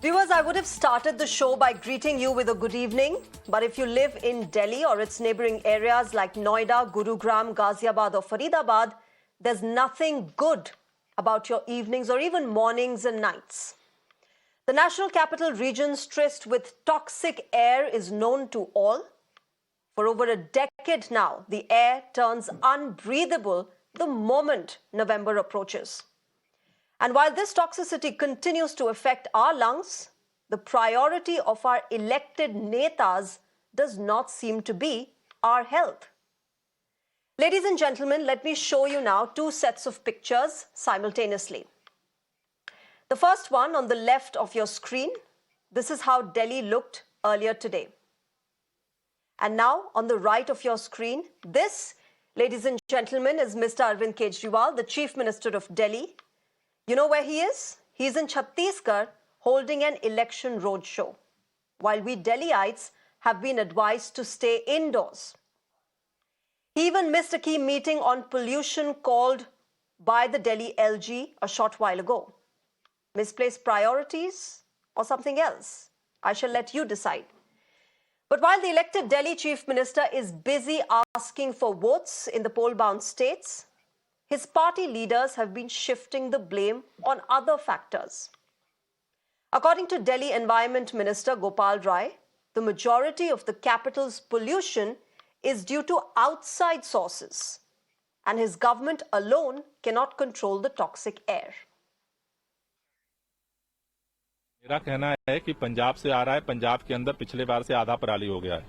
Viewers, I would have started the show by greeting you with a good evening. But if you live in Delhi or its neighbouring areas like Noida, Gurugram, Ghaziabad or Faridabad, there's nothing good about your evenings or even mornings and nights. The National Capital Region, stressed with toxic air, is known to all. For over a decade now, the air turns unbreathable the moment November approaches. And while this toxicity continues to affect our lungs, the priority of our elected netas does not seem to be our health. Ladies and gentlemen, let me show you now two sets of pictures simultaneously. The first one on the left of your screen, this is how Delhi looked earlier today. And now on the right of your screen, this, ladies and gentlemen, is Mr. Arvind Kejriwal, the Chief Minister of Delhi. You know where he is? He's in Chhattisgarh holding an election roadshow, while we Delhiites have been advised to stay indoors. He even missed a key meeting on pollution called by the Delhi LG a short while ago. Misplaced priorities or something else? I shall let you decide. But while the elected Delhi Chief Minister is busy asking for votes in the poll-bound states, his party leaders have been shifting the blame on other factors. According to Delhi Environment Minister Gopal Rai, the majority of the capital's pollution is due to outside sources, and his government alone cannot control the toxic air. मेरा कहना है कि पंजाब से आ रहा है, पंजाब के अंदर पिछले बार से आधा पराली हो गया है।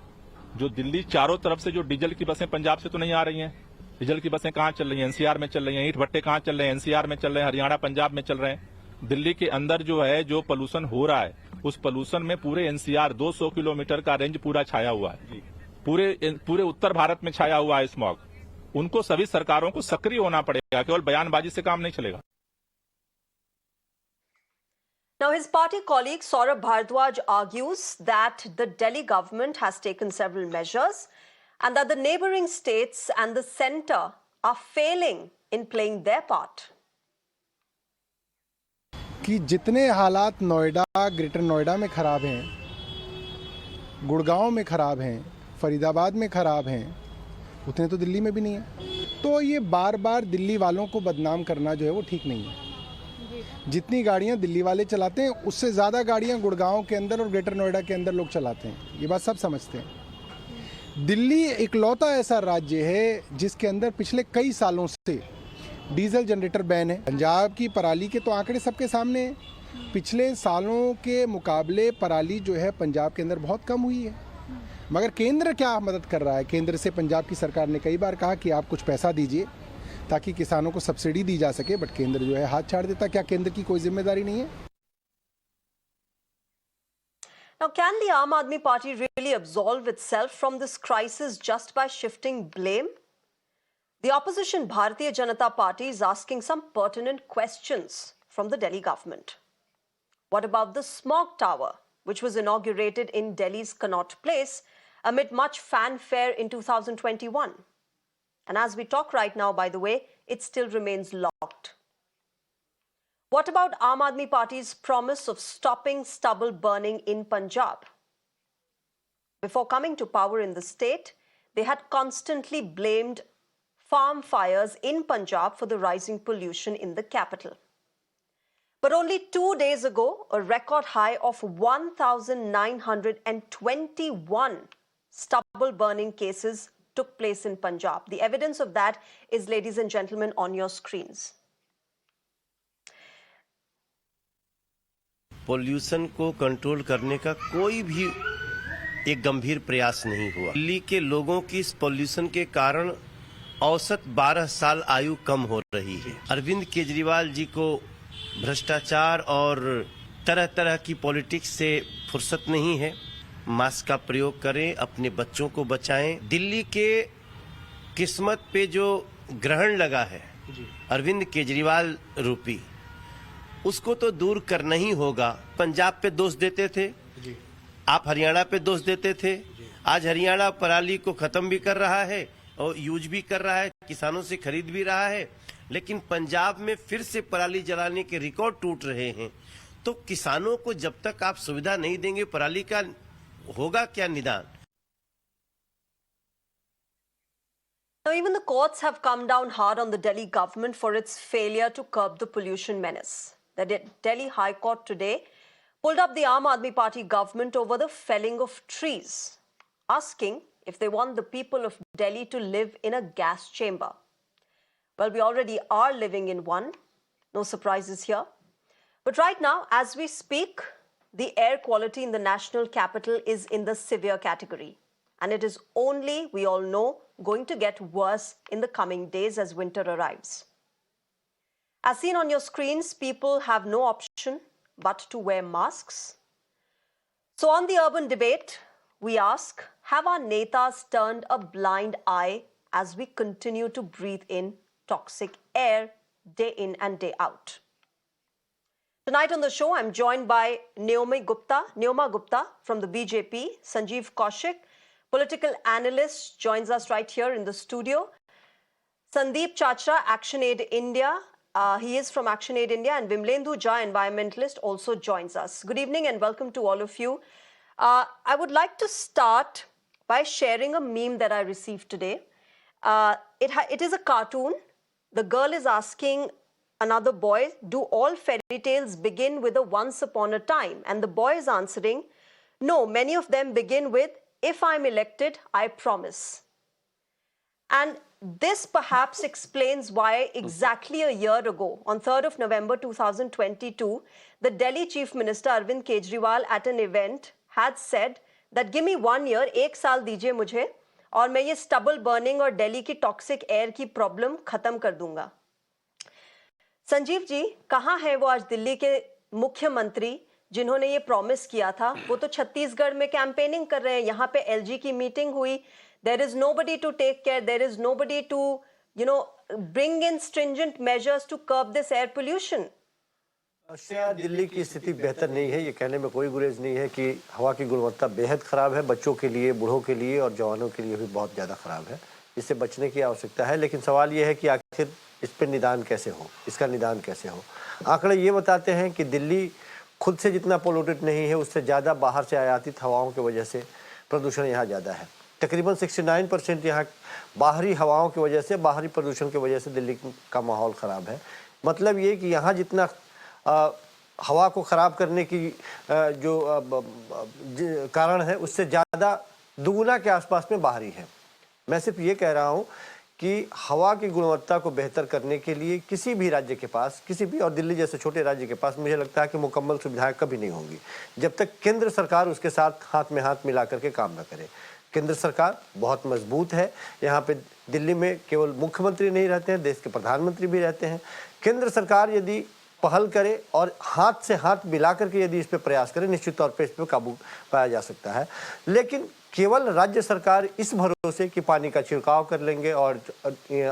जो दिल्ली चारों तरफ से जो डीजल की बसें पंजाब से तो नहीं आ रही हैं। डीजल की बसें कहाँ चल रही हैं? एनसीआर में चल रही हैं। ईंट भट्टे कहाँ चल रहे हैं? एनसीआर में चल रहे हैं। हरियाणा पंजाब में चल रहे हैं। दिल्ली के अंदर जो है जो पोल्यूशन हो रहा है, उस पोल्यूशन में पूरे एनसीआर 200 किलोमीटर का रेंज पूरा छाया हुआ है। पूरे उत्तर भारत में छाया हुआ है स्मॉग। उनको सभी सरकारों को सक्रिय होना पड़ेगा, केवल बयानबाजी से काम नहीं चलेगा। Now, his party colleague Saurabh Bhardwaj argues that the Delhi government has taken several measures and that the neighbouring states and the centre are failing in playing their part. कि जितने हालात नोएडा, ग्रेटर नोएडा में खराब हैं, गुड़गांव में खराब हैं, फरीदाबाद में खराब हैं, उतने तो दिल्ली में भी नहीं है। तो ये बार बार दिल्ली वालों को बदनाम करना जो है वो ठीक नहीं है। जितनी गाड़ियां दिल्ली वाले चलाते हैं, उससे ज़्यादा गाड़ियां गुड़गांव के अंदर और ग्रेटर नोएडा के अंदर लोग चलाते हैं। ये बात सब समझते हैं। दिल्ली इकलौता ऐसा राज्य है जिसके अंदर पिछले कई सालों से डीजल जनरेटर बैन है। पंजाब की पराली के तो आंकड़े सबके सामने हैं। पिछले सालों के मुकाबले पराली जो है पंजाब के अंदर बहुत कम हुई है। मगर केंद्र क्या मदद कर रहा है? केंद्र से पंजाब की सरकार ने कई बार कहा कि आप कुछ पैसा दीजिए ताकि किसानों को सब्सिडी दी जा सके, बट केंद्र जो है हाथ छाड़ देता। क्या केंद्र की कोई जिम्मेदारी नहीं है? Now, can the Aam Aadmi Party really absolve itself from this crisis just by shifting blame? The opposition Bharatiya Janata Party is asking some pertinent questions from the Delhi government. What about the smog tower, which was inaugurated in Delhi's Connaught Place amid much fanfare in 2021? And as we talk right now, by the way, it still remains locked. What about Aam Aadmi Party's promise of stopping stubble burning in Punjab? Before coming to power in the state, they had constantly blamed farm fires in Punjab for the rising pollution in the capital. But only 2 days ago, a record high of 1,921 stubble burning cases took place in Punjab. The evidence of that is, ladies and gentlemen, on your screens. Pollution को control करने का कोई भी एक गंभीर प्रयास नहीं हुआ। दिल्ली के लोगों की इस पोल्यूशन के कारण औसत 12 साल आयु कम हो रही है। अरविंद केजरीवाल जी को भ्रष्टाचार और तरह तरह की पॉलिटिक्स से फुर्सत नहीं है। मास्क का प्रयोग करें, अपने बच्चों को बचाएं। दिल्ली के किस्मत पे जो ग्रहण लगा है अरविंद केजरीवाल रूपी, उसको तो दूर करना ही होगा। पंजाब पे दोष देते थे, आप हरियाणा पे दोष देते थे। आज हरियाणा पराली को खत्म भी कर रहा है और यूज भी कर रहा है, किसानों से खरीद भी रहा है, लेकिन पंजाब में फिर से पराली जलाने के रिकॉर्ड टूट रहे हैं। तो किसानों को जब तक आप सुविधा नहीं देंगे, पराली का होगा क्या निदान? Now, even the courts have come down hard on the Delhi government for its failure to curb the pollution menace. The Delhi High Court today pulled up the Aam Aadmi Party government over the felling of trees, asking if they want the people of Delhi to live in a gas chamber. Well, we already are living in one. No surprises here. But right now, as we speak, the air quality in the national capital is in the severe category. And it is only, we all know, going to get worse in the coming days as winter arrives. As seen on your screens, people have no option but to wear masks. So on the urban debate, we ask, have our netas turned a blind eye as we continue to breathe in toxic air day in and day out? Tonight on the show, I'm joined by Neoma Gupta from the BJP, Sanjiv Kaushik, political analyst, joins us right here in the studio. Sandeep Chachra, Action Aid India. He is from Action Aid India, and Vimlendu Jha, environmentalist, also joins us. Good evening and welcome to all of you. I would like to start by sharing a meme that I received today. It is a cartoon. The girl is asking another boy, do all fairy tales begin with a once upon a time? And the boy is answering, no, many of them begin with, if I'm elected, I promise. And this perhaps explains why exactly a year ago, on 3rd of November 2022, the Delhi Chief Minister Arvind Kejriwal at an event had said that give me 1 year, 1 साल दीजिए मुझे और मैं ये stubble burning और दिल्ली की toxic air की problem खत्म कर दूंगा. संजीव जी, कहाँ है वो आज दिल्ली के मुख्यमंत्री जिन्होंने ये प्रॉमिस किया था? वो तो छत्तीसगढ़ में कैंपेनिंग कर रहे हैं. यहाँ पे एलजी की मीटिंग हुई. There is nobody to take care. There is nobody to, bring in stringent measures to curb this air pollution. Shreya, Delhi की स्थिति बेहतर नहीं है, ये कहने में कोई गुरेज नहीं है कि हवा की गुणवत्ता बेहद खराब है. बच्चों के लिए, बूढ़ों के लिए और जवानों के लिए भी बहुत ज़्यादा खराब है. इससे बचने की आवश्यकता है. लेकिन सवाल ये है कि आखिर इस पर निदान कैसे हो, इसका निदान कैसे हो. आंकड़े ये बताते हैं कि दिल्ली खुद से जितना पोल्यूटेड नहीं है, उससे ज़्यादा बाहर से आयातित हवाओं की वजह से प्रदूषण यहाँ ज़्यादा है. तकरीबन 69% यहाँ बाहरी हवाओं की वजह से, बाहरी प्रदूषण की वजह से दिल्ली का माहौल ख़राब है. मतलब ये कि यहाँ जितना हवा को ख़राब करने की जो कारण है, उससे ज़्यादा दुगुना के आसपास में बाहरी है. मैं सिर्फ ये कह रहा हूँ कि हवा की गुणवत्ता को बेहतर करने के लिए किसी भी राज्य के पास, किसी भी, और दिल्ली जैसे छोटे राज्य के पास, मुझे लगता है कि मुकम्मल सुविधाएं कभी नहीं होंगी जब तक केंद्र सरकार उसके साथ हाथ में हाथ मिला करके काम न करे. केंद्र सरकार बहुत मजबूत है. यहाँ पे दिल्ली में केवल मुख्यमंत्री नहीं रहते हैं, देश के प्रधानमंत्री भी रहते हैं. केंद्र सरकार यदि पहल करे और हाथ से हाथ मिला करके यदि इस पर प्रयास करे, निश्चित तौर पे इस पर काबू पाया जा सकता है. लेकिन केवल राज्य सरकार इस भरोसे कि पानी का छिड़काव कर लेंगे और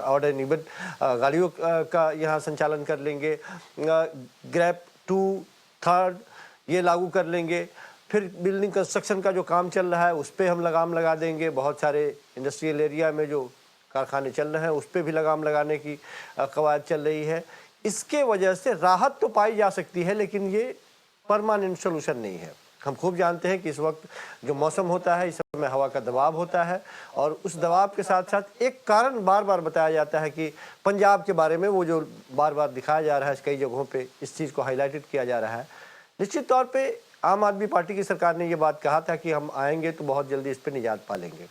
ऑड एंड इवन गाड़ियों का यहाँ संचालन कर लेंगे, ग्रैप 2, 3rd ये लागू कर लेंगे, फिर बिल्डिंग कंस्ट्रक्शन का जो काम चल रहा है उस पर हम लगाम लगा देंगे. बहुत सारे इंडस्ट्रियल एरिया में जो कारखाने चल रहे हैं उस पर भी लगाम लगाने की कवायद चल रही है. इसके वजह से राहत तो पाई जा सकती है, लेकिन ये परमानेंट सोल्यूशन नहीं है. हम खूब जानते हैं कि इस वक्त जो मौसम होता है, इस समय हवा का दबाव होता है, और उस दबाव के साथ साथ एक कारण बार बार बताया जाता है कि पंजाब के बारे में, वो जो बार बार दिखाया जा रहा है, कई जगहों पे इस चीज़ को हाईलाइटेड किया जा रहा है. निश्चित तौर पे आम आदमी पार्टी की सरकार ने ये बात कहा था कि हम आएंगे तो बहुत जल्दी इस पर निजात पा लेंगे.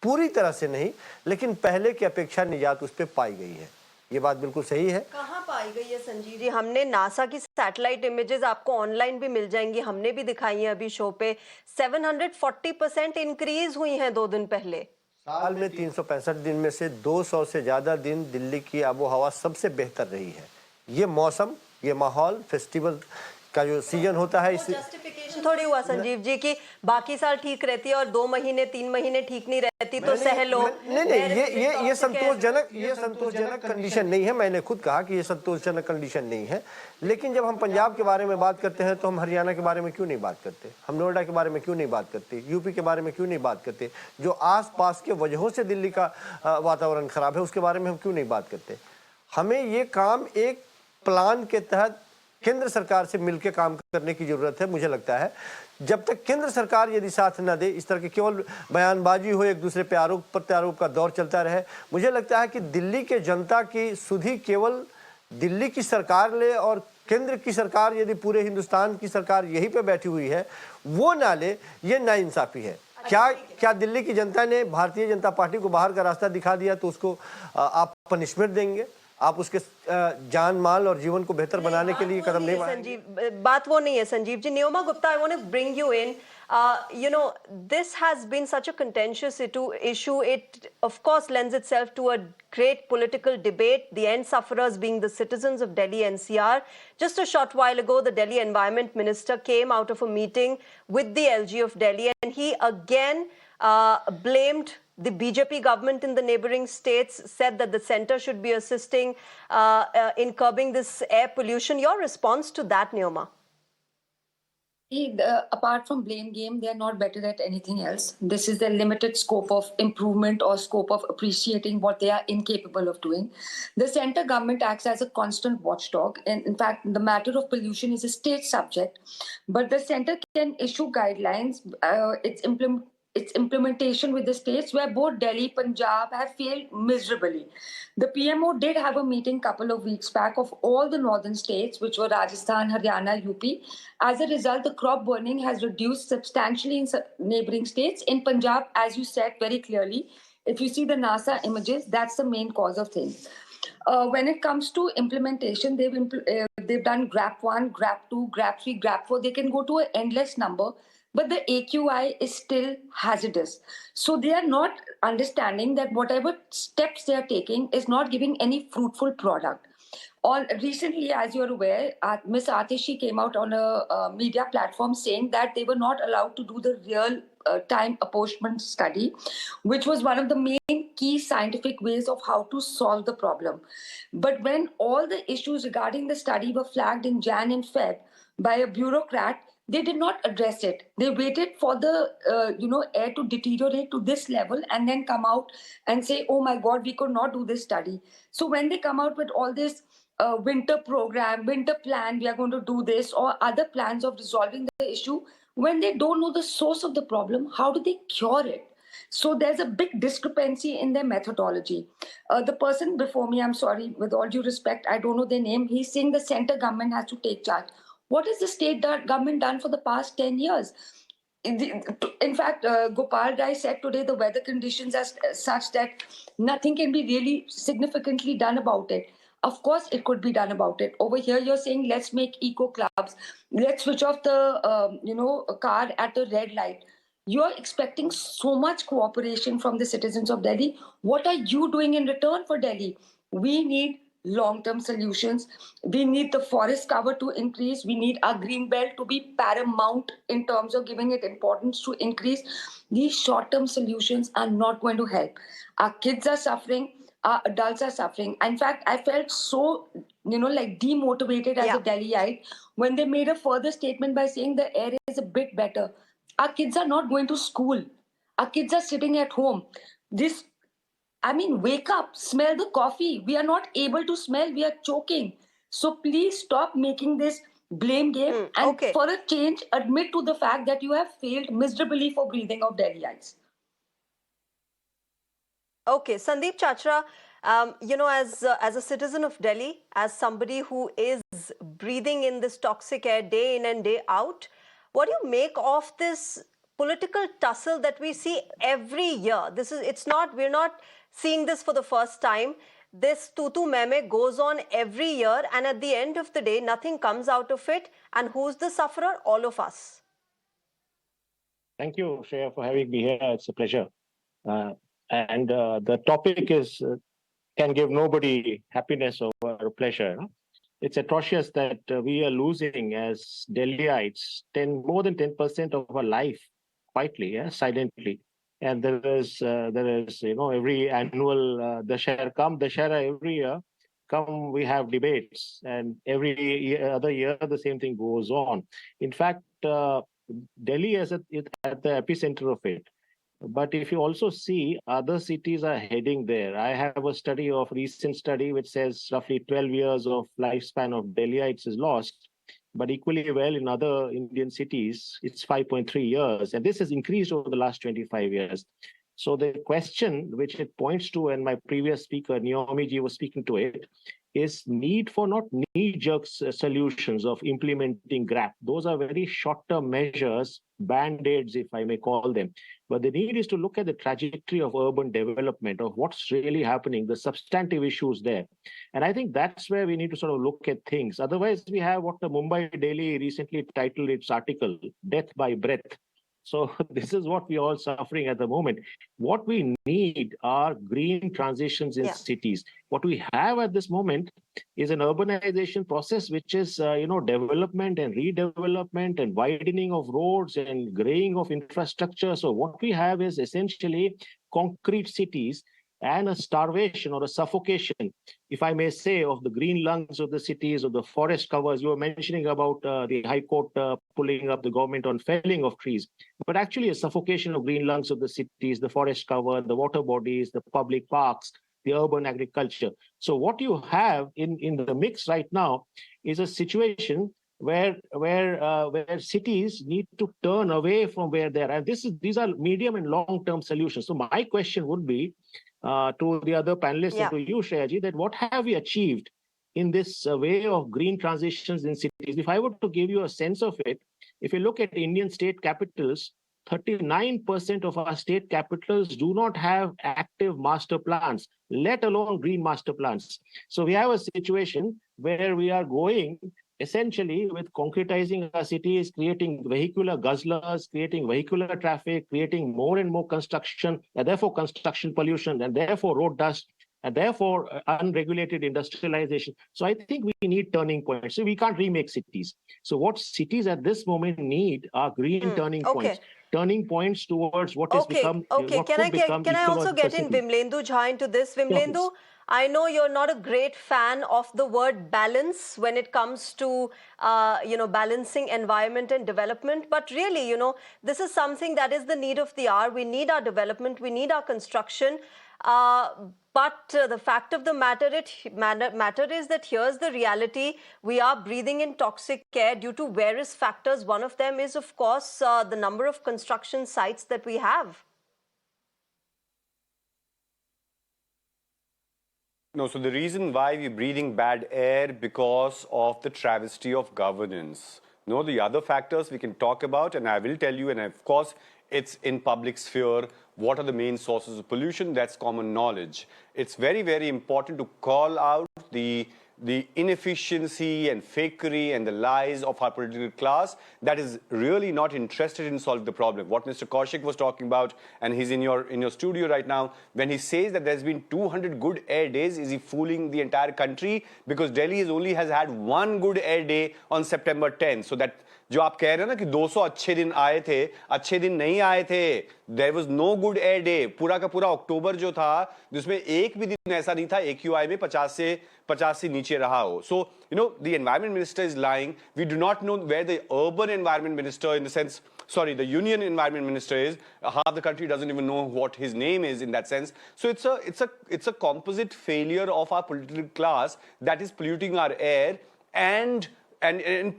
पूरी तरह से नहीं, लेकिन पहले की अपेक्षा निजात उस पर पाई गई है. ये बात बिल्कुल सही है. कहाँ पाई गई है संजीव जी? हमने नासा की सैटेलाइट इमेजेस आपको ऑनलाइन भी मिल जाएंगी, हमने भी दिखाई है अभी शो पे. 740% इंक्रीज हुई है 2 दिन पहले. साल में 365 दिन में से 200 से ज़्यादा दिन दिल्ली की आबो हवा सबसे बेहतर रही है. ये मौसम, ये माहौल, फेस्टिवल का जो सीजन होता है, इस जस्टिफिकेशन थोड़ी हुआ संजीव जी कि बाकी साल ठीक रहती है और 2 महीने 3 महीने ठीक नहीं रहती तो सह लो. नहीं, ये संतोषजनक कंडीशन नहीं है. मैंने खुद कहा कि ये संतोषजनक कंडीशन नहीं है. लेकिन जब हम पंजाब के बारे में बात करते हैं तो हम हरियाणा के बारे में क्यों नहीं बात करते? हम नोएडा के बारे में क्यों नहीं बात करते? यूपी के बारे में क्यों नहीं बात करते? जो आस पास के वजहों से दिल्ली का वातावरण खराब है, उसके बारे में हम क्यों नहीं बात करते? हमें ये काम एक प्लान के तहत केंद्र सरकार से मिलकर काम करने की जरूरत है। मुझे लगता है जब तक केंद्र सरकार यदि साथ न दे, इस तरह की केवल बयानबाजी हो, एक दूसरे पे आरोप प्रत्यारोप का दौर चलता रहे, मुझे लगता है कि दिल्ली के जनता की सुधि केवल दिल्ली की सरकार ले और केंद्र की सरकार यदि पूरे हिंदुस्तान की सरकार यहीं पे बैठी हुई है वो ना ले, ये नाइंसाफी है। क्या दिल्ली की जनता ने भारतीय जनता पार्टी को बाहर का रास्ता दिखा दिया तो उसको आप पनिशमेंट देंगे? आप उसके जान माल और जीवन को बेहतर बनाने के लिए कदम नहीं उठाएंगे? संजीव, बात वो नहीं है Sanjeev ji. Neoma Gupta, I want to bring you in. This has been such a contentious issue. It, of course, lends itself to a great political debate, the end sufferers being the citizens of Delhi NCR. Just a short while ago, the Delhi Environment Minister came out of a meeting with the LG of Delhi and he again blamed the BJP government in the neighbouring states, said that the centre should be assisting in curbing this air pollution. Your response to that, Neoma? Apart from blame game, they are not better at anything else. This is the limited scope of improvement or scope of appreciating what they are incapable of doing. The centre government acts as a constant watchdog. And in fact, the matter of pollution is a state subject, but the centre can issue guidelines. Its implementation with the states where both Delhi, Punjab have failed miserably. The PMO did have a meeting a couple of weeks back of all the northern states, which were Rajasthan, Haryana, UP. As a result, the crop burning has reduced substantially in neighbouring states. In Punjab, as you said very clearly, if you see the NASA images, that's the main cause of things. When it comes to implementation, they've done GRAP 1, GRAP 2, GRAP 3, GRAP 4. They can go to an endless number, but the AQI is still hazardous. So they are not understanding that whatever steps they are taking is not giving any fruitful product. Recently, as you're aware, Ms. Atishi came out on a media platform saying that they were not allowed to do the real time apportionment study, which was one of the main key scientific ways of how to solve the problem. But when all the issues regarding the study were flagged in Jan and Feb by a bureaucrat, they did not address it. They waited for the air to deteriorate to this level and then come out and say, oh my God, we could not do this study. So when they come out with all this winter program, winter plan, we are going to do this, or other plans of resolving the issue, when they don't know the source of the problem, how do they cure it? So there's a big discrepancy in their methodology. The person before me, I'm sorry, with all due respect, I don't know their name, he's saying the centre government has to take charge. What has the state government done for the past 10 years? In fact, Gopal Rai said today the weather conditions are such that nothing can be really significantly done about it. Of course, it could be done about it. Over here, you're saying, let's make eco clubs. Let's switch off the, car at the red light. You're expecting so much cooperation from the citizens of Delhi. What are you doing in return for Delhi? We need long-term solutions. We need the forest cover to increase. We need our green belt to be paramount in terms of giving it importance to increase. These short-term solutions are not going to help. Our kids are suffering. Our adults are suffering. In fact, I felt so, demotivated as a Delhiite when they made a further statement by saying the air is a bit better. Our kids are not going to school. Our kids are sitting at home. Wake up, smell the coffee. We are not able to smell, we are choking. So please stop making this blame game and for a change, admit to the fact that you have failed miserably for breathing out Delhiites. Okay, Sandeep Chachra, as a citizen of Delhi, as somebody who is breathing in this toxic air day in and day out, what do you make of this political tussle that we see every year? We're not seeing this for the first time. This tutu meme goes on every year, and at the end of the day, nothing comes out of it. And who's the sufferer? All of us. Thank you, Shreya, for having me here. It's a pleasure. The topic can give nobody happiness or pleasure. It's atrocious that we are losing as Delhiites more than 10% of our life quietly, silently. And there is every annual Dashera every year. We have debates, and every other year the same thing goes on. In fact, Delhi is at the epicenter of it. But if you also see, other cities are heading there. I have a recent study which says roughly 12 years of lifespan of Delhiites is lost. But equally well in other Indian cities, it's 5.3 years. And this has increased over the last 25 years. So the question which it points to, and my previous speaker, Neoma ji, was speaking to it, is need for not knee-jerk solutions of implementing GRAP. Those are very short-term measures, band-aids, if I may call them. But the need is to look at the trajectory of urban development, of what's really happening, the substantive issues there. And I think that's where we need to sort of look at things. Otherwise, we have what the Mumbai Daily recently titled its article, Death by Breath. So this is what we are all suffering at the moment. What we need are green transitions in cities. What we have at this moment is an urbanization process, which is, development and redevelopment and widening of roads and graying of infrastructure. So what we have is essentially concrete cities and a starvation or a suffocation, if I may say, of the green lungs of the cities, of the forest covers. You were mentioning about the High Court pulling up the government on felling of trees, but actually a suffocation of green lungs of the cities, the forest cover, the water bodies, the public parks, the urban agriculture. So what you have in the mix right now is a situation where cities need to turn away from where they are. And these are medium and long-term solutions. So my question would be, to the other panelists and to you, Shreya ji, that what have we achieved in this way of green transitions in cities? If I were to give you a sense of it, if you look at Indian state capitals, 39% of our state capitals do not have active master plans, let alone green master plans. So we have a situation where we are going essentially with concretizing our cities, creating vehicular guzzlers, creating vehicular traffic, creating more and more construction, and therefore construction pollution, and therefore road dust, and therefore unregulated industrialization. So I think we need turning points. So we can't remake cities. So what cities at this moment need are green turning points. Turning points towards what has become. Can I also get in Vimlendu Jha into this? Vimlendu, I know you're not a great fan of the word balance when it comes to, balancing environment and development. But really, this is something that is the need of the hour. We need our development. We need our construction. But the fact of the matter is that here's the reality. We are breathing in toxic air due to various factors. One of them is, of course, the number of construction sites that we have. No, so the reason why we're breathing bad air because of the travesty of governance. No, the other factors we can talk about, and I will tell you, and of course, it's in public sphere. What are the main sources of pollution? That's common knowledge. It's very, very important to call out the inefficiency and fakery and the lies of our political class that is really not interested in solving the problem. What Mr. Kaushik was talking about, and he's in your studio right now, when he says that there's been 200 good air days, is he fooling the entire country? Because Delhi has had one good air day on September 10th. So that जो आप कह रहे हैं ना कि 200 अच्छे दिन आए थे, अच्छे दिन नहीं आए थे, there was no good air day. पूरा का पूरा अक्टूबर जो था, जिसमें एक भी दिन ऐसा नहीं था AQI में 50 से नीचे रहा हो. So, the environment minister is lying. We do not know where the urban environment minister, the union environment minister is. Half the country doesn't even know what his name is in that sense. So it's a composite failure of our political class that is polluting our air and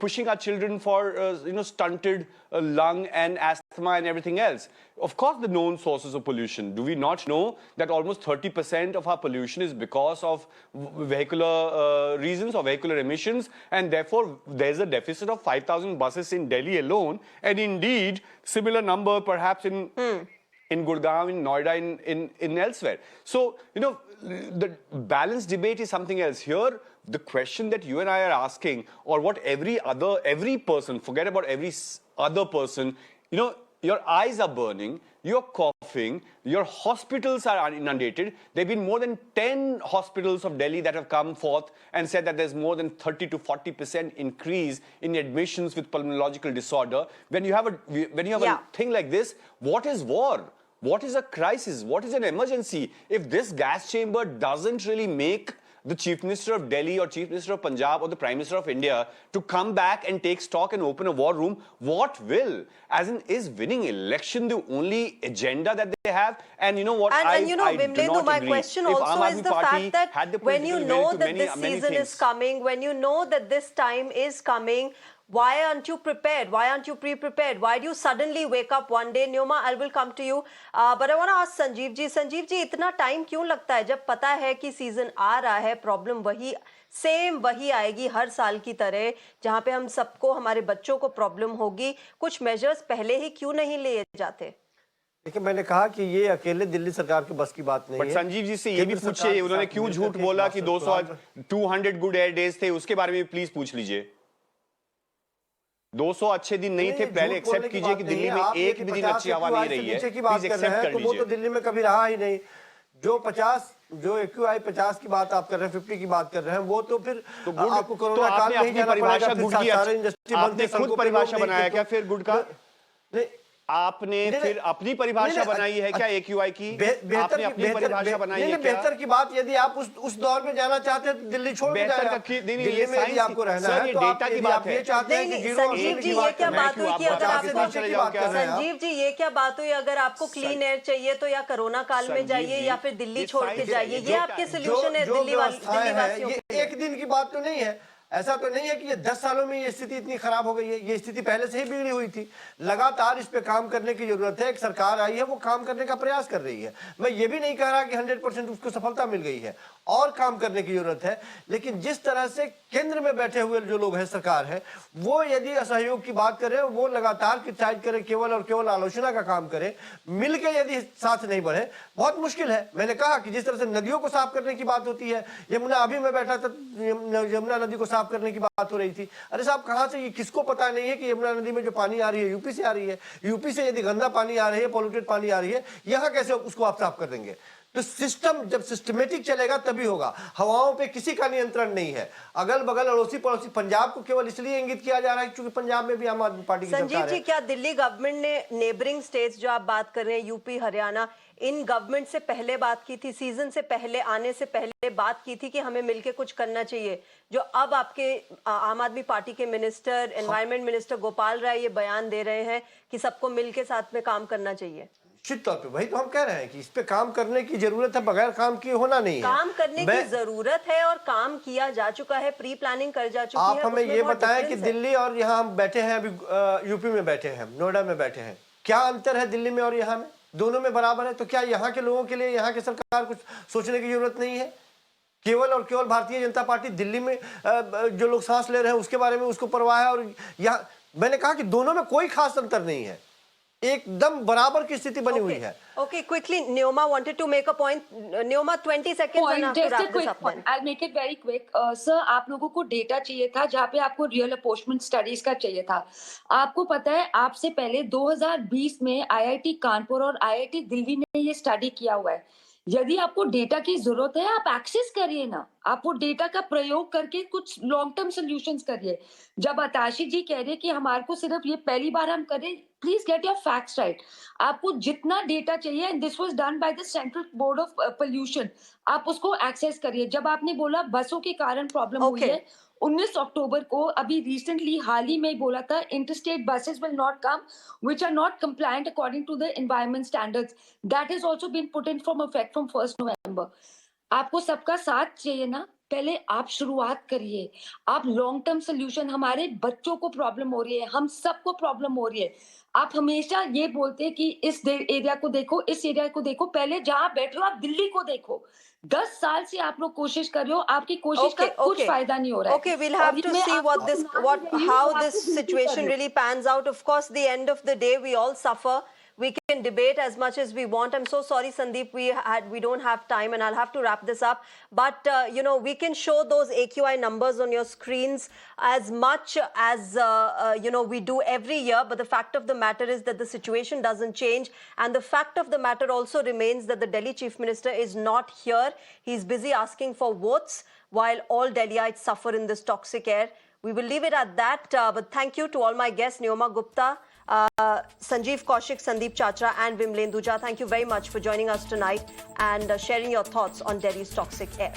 pushing our children for stunted lung and asthma and everything else. Of course, the known sources of pollution. Do we not know that almost 30% of our pollution is because of vehicular reasons or vehicular emissions, and therefore there's a deficit of 5,000 buses in Delhi alone, and indeed similar number perhaps in Gurgaon, in Noida, in elsewhere. So, the balanced debate is something else. Here, the question that you and I are asking, or what every person, forget about every other person, your eyes are burning, you're coughing, your hospitals are inundated. There have been more than 10 hospitals of Delhi that have come forth and said that there's more than 30 to 40% increase in admissions with pulmonological disorder. When you have a thing like this, what is war? What is a crisis? What is an emergency? If this gas chamber doesn't really make the Chief Minister of Delhi or Chief Minister of Punjab or the Prime Minister of India to come back and take stock and open a war room, what will? As in, is winning election the only agenda that they have? And you know what? And you know, I do Vimlendu, not my agree. question If also Aam is Aadmi the Party fact had the that when you political will know to that this many season is things. coming, when you know that this time is coming, why aren't you prepared? Why aren't you pre-prepared? Why do you suddenly wake up one day? Neoma, I will come to you. But I want to ask Sanjeev ji. Sanjeev ji, इतना time क्यों लगता है जब पता है कि season आ रहा है, प्रॉब्लम वही आएगी हर साल की तरह, जहां पे हम सबको, हमारे बच्चों को प्रॉब्लम होगी, कुछ मेजर्स पहले ही क्यों नहीं लिए जाते? देखिए, मैंने कहा कि ये अकेले दिल्ली सरकार के बस की बात नहीं है। संजीव जी से ये भी पूछिए, उन्होंने क्यों झूठ बोला कि 200 गुड एयर डेज थे, उसके बारे में प्लीज पूछ लीजिए। 200 अच्छे दिन नहीं थे, पहले एक्सेप्ट कीजिए कि दिल्ली में एक भी दिन अच्छी हवा नहीं रही है, प्लीज एक्सेप्ट कर लीजिए। वो तो दिल्ली में कभी रहा ही नहीं। जो AQI 50 की बात आप कर रहे हैं, 50 की बात कर रहे हैं, वो तो फिर आपको कोरोना काल में ही जाना पड़ेगा। सारे इंडस्ट्री आपने खुद परिभाषा बनाया क्या फिर गुड का? आपने फिर अपनी परिभाषा बनाई है क्या AQI की? आपने अपनी परिभाषा बनाई है क्या? बेहतर की बात, यदि आप उस दौर में जाना चाहते हैं तो दिल्ली छोड़ के जाएगा। दिल्ली में यदि आपको रहना है तो डेटा की बात है। संजीव जी, ये क्या बात हुई कि अगर आपको, संजीव जी ये क्या बात हुई, अगर आपको क्लीन एयर चाहिए तो या कोरोना काल में जाइए या फिर दिल्ली छोड़ के जाइए, ये आपके सोल्यूशन है दिल्ली वासियों के लिए? एक दिन की बात तो नहीं है। ऐसा तो नहीं है कि ये 10 सालों में ये स्थिति इतनी खराब हो गई है। ये स्थिति पहले से ही बिगड़ी हुई थी। लगातार इस पे काम करने की जरूरत है। एक सरकार आई है, वो काम करने का प्रयास कर रही है। मैं ये भी नहीं कह रहा कि 100% उसको सफलता मिल गई है, और काम करने की जरूरत है। लेकिन जिस तरह से केंद्र में बैठे हुए जो लोग हैं, सरकार है, वो यदि असहयोग की बात करें, वो लगातार क्रिटिसाइज करें, केवल और केवल आलोचना का काम करें, मिलकर यदि साथ नहीं बढ़े, बहुत मुश्किल है। मैंने कहा कि जिस तरह से नदियों को साफ करने की बात होती है, यमुना, अभी मैं बैठा था, यमुना नदी को साफ करने की बात हो रही थी। अरे साहब, कहां से, ये किसको पता नहीं है कि यमुना नदी में जो पानी आ रही है यूपी से आ रही है। यूपी से यदि गंदा पानी आ रही है, पॉल्यूटेड पानी आ रही है, यहां कैसे उसको आप साफ कर देंगे? तो सिस्टम जब सिस्टमेटिक चलेगा तभी होगा। हवाओं पे किसी का नियंत्रण नहीं है। अगल बगल अड़ोसी पड़ोसी, पंजाब को केवल इसलिए इंगित किया जा रहा है क्योंकि पंजाब में भी आम आदमी पार्टी की सरकार है। संजीव जी, क्या दिल्ली गवर्नमेंट ने नेबरिंग स्टेट्स जो आप बात कर रहे हैं, यूपी, हरियाणा, इन गवर्नमेंट से पहले बात की थी, सीजन से पहले, आने से पहले बात की थी कि हमें मिलकर कुछ करना चाहिए? जो अब आपके आम आदमी पार्टी के minister, environment minister Gopal Rai ये बयान दे रहे हैं कि सबको मिलकर साथ में काम करना चाहिए। निश्चित तौर पे वही तो हम कह रहे हैं कि इस पे काम करने की जरूरत है, बगैर काम किए होना नहीं है। काम करने की जरूरत है और काम किया जा चुका है, प्री प्लानिंग कर जा चुकी है। आप हमें ये बताएं कि दिल्ली और यहाँ हम बैठे हैं, अभी यूपी में बैठे हैं, नोएडा में बैठे हैं, क्या अंतर है दिल्ली में और यहाँ में? दोनों में बराबर है। तो क्या यहाँ के लोगों के लिए यहाँ की सरकार कुछ सोचने की जरूरत नहीं है? केवल और केवल भारतीय जनता पार्टी दिल्ली में जो लोग सांस ले रहे हैं उसके बारे में उसको परवाह है, और यहाँ मैंने कहा कि दोनों में कोई खास अंतर नहीं है, एकदम बराबर की स्थिति बनी हुई है। Okay, quickly, Neoma wanted to make a point. Neoma, 20 seconds and just a quick point. I'll make it very quick. Sir, आप लोगों को डेटा चाहिए था जहाँ पे आपको रियल अपॉर्चमेंट स्टडीज का चाहिए था। आपको पता है, आपसे पहले 2020 में IIT कानपुर और IIT दिल्ली ने ये स्टडी किया हुआ है। यदि आपको डेटा की जरूरत है, आप एक्सेस करिए ना, आप वो डेटा का प्रयोग करके कुछ लॉन्ग टर्म सॉल्यूशंस करिए। जब आताशी जी कह रहे हैं कि हमारे को सिर्फ ये पहली बार हम करें, please get your facts right. आपको जितना डेटा चाहिए, and this was done by the central board of pollution, आप उसको एक्सेस करिए। जब आपने बोला बसों के कारण प्रॉब्लम हुई है, 19 अक्टूबर को, अभी रिसेंटली हाल ही में बोला था, interstate buses will not come which are not compliant according to the environment standards. That is also been put in from effect from 1 November. आपको सबका साथ चाहिए ना, पहले आप शुरुआत करिए। आप लॉन्ग टर्म सोल्यूशन, हमारे बच्चों को प्रॉब्लम हो रही है, हम सबको प्रॉब्लम हो रही है। आप हमेशा ये बोलते हैं कि इस एरिया को देखो, इस एरिया को देखो, पहले जहां बैठ रहे हो आप दिल्ली को देखो। 10 साल से आप लोग कोशिश कर रहे हो, आपकी कोशिश का कुछ फायदा नहीं हो रहा है। Okay, we'll have to see how this situation really pans out. Of course, the end of the day, we all suffer. We can debate as much as we want. I'm so sorry, Sandeep, we don't have time, and I'll have to wrap this up. But you know, we can show those AQI numbers on your screens as much as you know, we do every year. But the fact of the matter is that the situation doesn't change, and the fact of the matter also remains that the Delhi Chief Minister is not here. He's busy asking for votes while all Delhiites suffer in this toxic air. We will leave it at that. But thank you to all my guests, Neoma Gupta, Sanjiv Kaushik, Sandeep Chachra and Vimlendu Jha. Thank you very much for joining us tonight and sharing your thoughts on Delhi's toxic air.